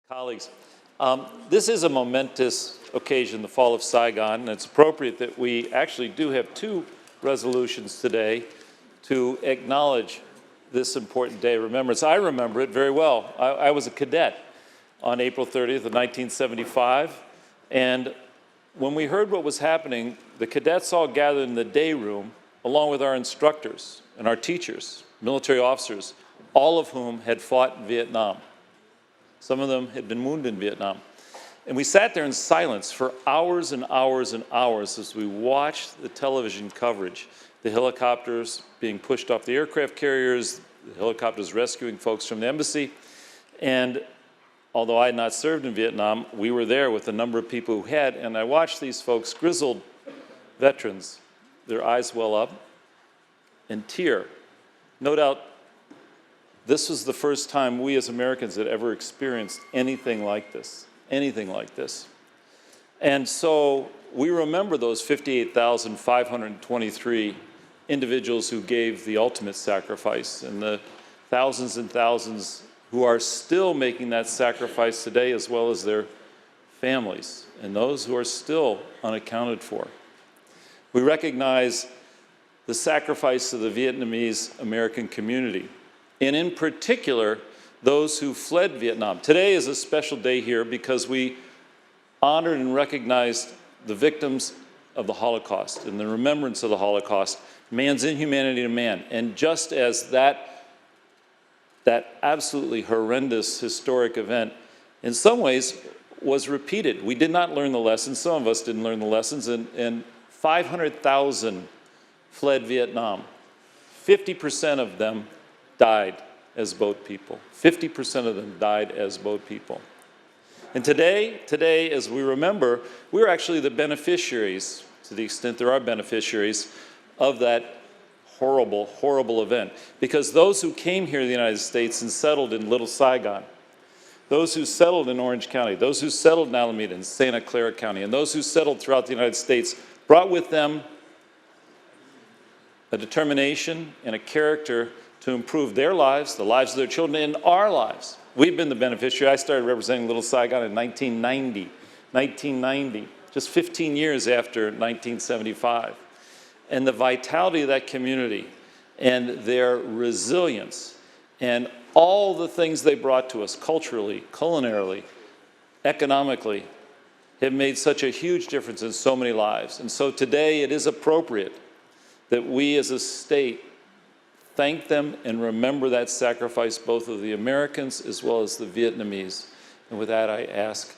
Colleagues, this is a momentous occasion, the fall of Saigon, and it's appropriate that we actually do have two resolutions today to acknowledge this important day of remembrance. I remember it very well. I was a cadet on April 30th of 1975, and when we heard what was happening, the cadets all gathered in the day room along with our instructors and our teachers, military officers, all of whom had fought in Vietnam. Some of them had been wounded in Vietnam. And we sat there in silence for hours and hours and hours as we watched the television coverage, the helicopters being pushed off the aircraft carriers, the helicopters rescuing folks from the embassy. And although I had not served in Vietnam, we were there with a number of people who had, and I watched these folks, grizzled veterans, their eyes well up and tear. No doubt, this was the first time we as Americans had ever experienced anything like this, And so we remember those 58,523 individuals who gave the ultimate sacrifice, and the thousands and thousands who are still making that sacrifice today, as well as their families, and those who are still unaccounted for. We recognize the sacrifice of the Vietnamese American community, and in particular, those who fled Vietnam. Today is a special day here because we honored and recognized the victims of the Holocaust and the remembrance of the Holocaust, man's inhumanity to man. And just as that absolutely horrendous historic event in some ways was repeated, we did not learn the lessons. Some of us didn't learn the lessons, and 500,000 fled Vietnam. 50% of them died as boat people. 50% of them died as boat people. And today, as we remember, we're actually the beneficiaries, to the extent there are beneficiaries, of that horrible, horrible event. Because those who came here to the United States and settled in Little Saigon, those who settled in Orange County, those who settled in Alameda and Santa Clara County, and those who settled throughout the United States brought with them a determination and a character to improve their lives, the lives of their children, and our lives. We've been the beneficiary. I started representing Little Saigon in 1990, just 15 years after 1975. And the vitality of that community and their resilience and all the things they brought to us culturally, culinarily, economically, have made such a huge difference in so many lives. And so today it is appropriate that we as a state thank them and remember that sacrifice, both of the Americans as well as the Vietnamese. And with that, I ask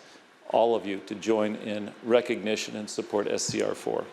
all of you to join in recognition and support SCR 4.